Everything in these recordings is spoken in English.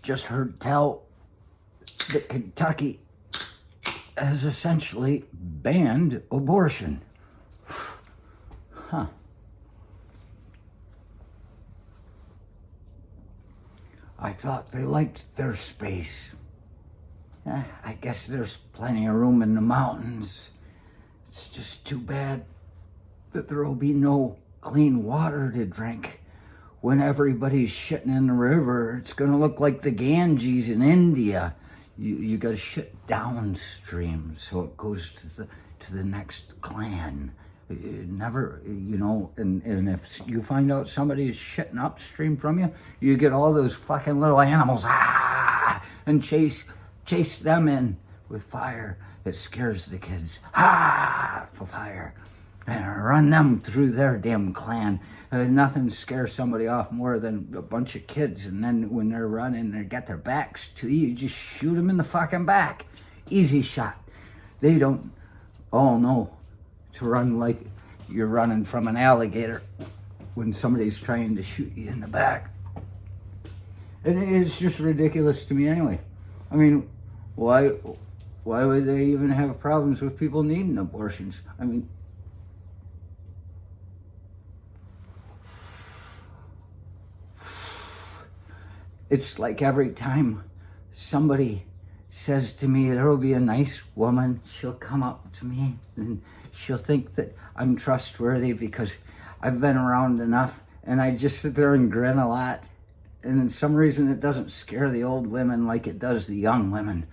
just heard tell that Kentucky has essentially banned abortion. Huh. I thought they liked their space. I guess there's plenty of room in the mountains. It's just too bad that there will be no clean water to drink. When everybody's shitting in the river, it's going to look like the Ganges in India. You got to shit downstream so it goes to the next clan. It never, and if you find out somebody's shitting upstream from you, you get all those fucking little animals, and chase them in with fire. It scares the kids, for fire, and run them through their damn clan. Nothing scares somebody off more than a bunch of kids, and then when they're running, they got their backs to you, you just shoot them in the fucking back. Easy shot. They don't all know to run like you're running from an alligator when somebody's trying to shoot you in the back. And it's just ridiculous to me anyway. I mean, why would they even have problems with people needing abortions? I mean, it's like every time somebody says to me, there will be a nice woman, she'll come up to me and she'll think that I'm trustworthy because I've been around enough, and I just sit there and grin a lot. And for some reason it doesn't scare the old women like it does the young women.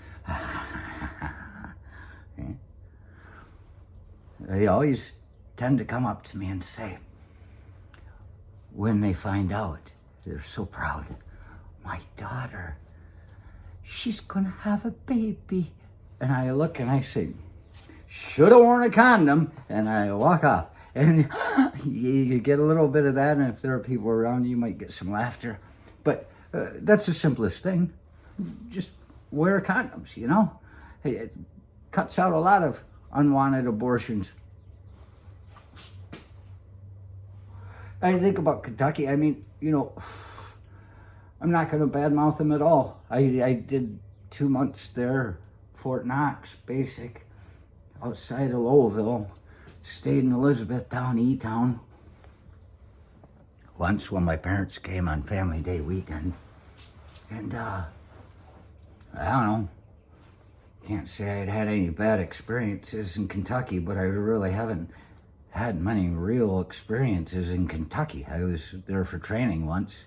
They always tend to come up to me and say, when they find out, they're so proud, my daughter, she's gonna have a baby. And I look and I say, should have worn a condom, and I walk off. And you get a little bit of that, and if there are people around, you might get some laughter. But that's the simplest thing. Just wear condoms, It cuts out a lot of unwanted abortions. I think about Kentucky, I mean, I'm not going to badmouth them at all. I did 2 months there, Fort Knox, basic, outside of Lowellville. Stayed in Elizabethtown, E-Town. Once when my parents came on Family Day weekend. And, I don't know. Can't say I'd had any bad experiences in Kentucky, but I really haven't had many real experiences in Kentucky. I was there for training once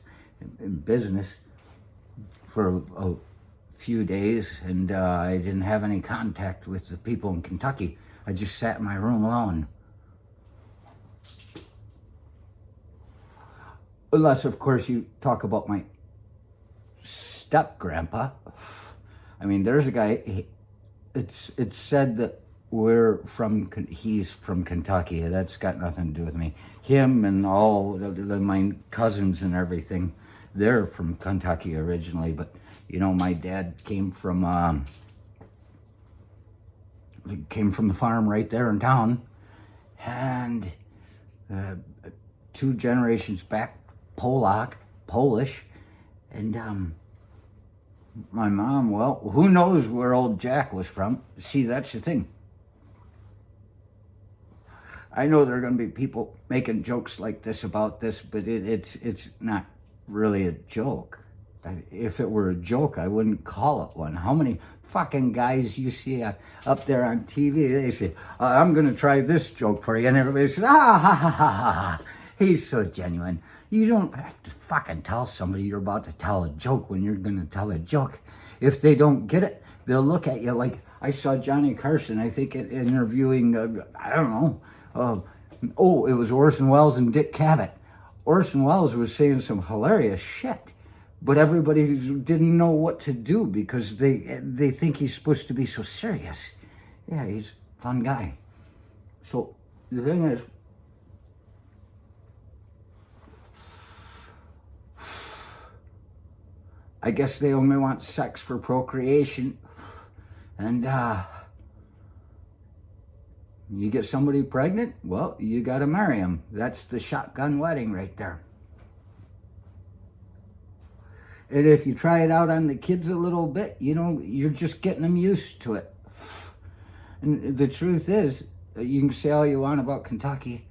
in business for a few days, and I didn't have any contact with the people in Kentucky. I just sat in my room alone. Unless, of course, you talk about my step-grandpa. I mean, there's a guy, it's said that he's from Kentucky. That's got nothing to do with me. Him and all my cousins and everything, they're from Kentucky originally, but my dad came from the farm right there in town, and 2 generations back, Polish, and my mom, well, who knows where old Jack was from? See, that's the thing. I know there are going to be people making jokes like this about this, but it's not really a joke. If it were a joke, I wouldn't call it one. How many fucking guys you see up there on TV, they say, I'm going to try this joke for you, and everybody says, ha, ha, ha, ha. He's so genuine. You don't have to fucking tell somebody you're about to tell a joke when you're going to tell a joke. If they don't get it, they'll look at you like, I saw Johnny Carson, I think, interviewing, I don't know, it was Orson Welles and Dick Cavett. Orson Welles was saying some hilarious shit, but everybody didn't know what to do because they think he's supposed to be so serious. Yeah, he's a fun guy. So the thing is, I guess they only want sex for procreation, and you get somebody pregnant, well, you gotta marry them. That's the shotgun wedding right there. And if you try it out on the kids a little bit, you're just getting them used to it. And the truth is, you can say all you want about Kentucky,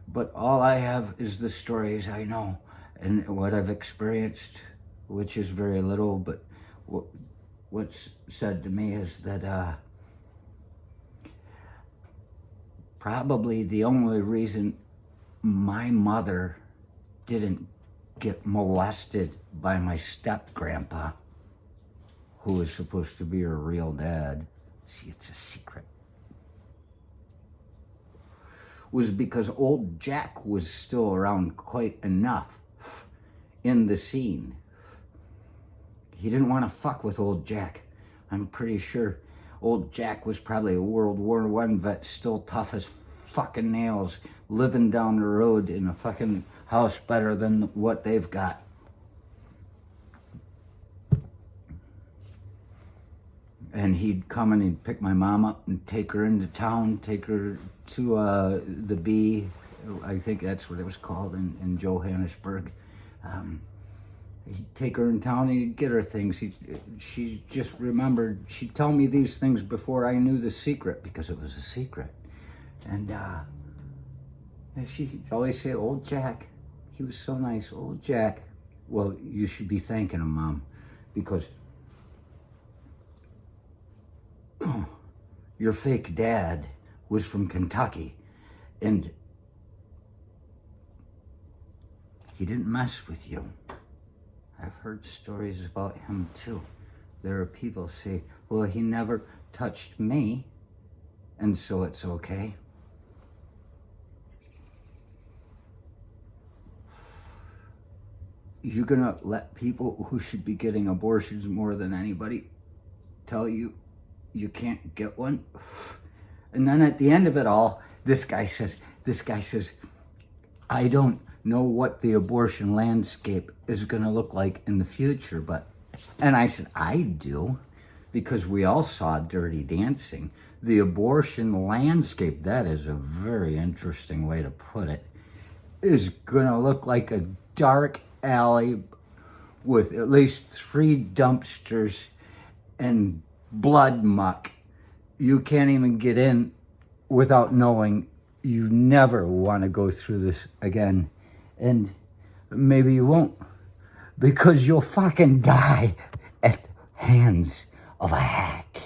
but all I have is the stories I know and what I've experienced, which is very little, but what's said to me is that probably the only reason my mother didn't get molested by my step-grandpa, who was supposed to be her real dad, see, it's a secret, was because old Jack was still around quite enough in the scene. He didn't want to fuck with old Jack. I'm pretty sure old Jack was probably a World War I vet, still tough as fucking nails, living down the road in a fucking house better than what they've got. And he'd come and he'd pick my mom up and take her into town, take her to the Bee, I think that's what it was called in Johannesburg. He'd take her in town and he'd get her things. She just remembered, she'd tell me these things before I knew the secret, because it was a secret. And she'd always say, old Jack, he was so nice, old Jack. Well, you should be thanking him, Mom, because your fake dad was from Kentucky, and he didn't mess with you. I've heard stories about him too. There are people say, well, he never touched me, and so it's okay. You're gonna let people who should be getting abortions more than anybody tell you you can't get one? And then at the end of it all, this guy says, I don't know what the abortion landscape is gonna look like in the future, but, and I said, I do, because we all saw Dirty Dancing. The abortion landscape, that is a very interesting way to put it, is gonna look like a dark alley with at least 3 dumpsters and blood muck. You can't even get in without knowing you never want to go through this again. And maybe you won't, because you'll fucking die at the hands of a hack.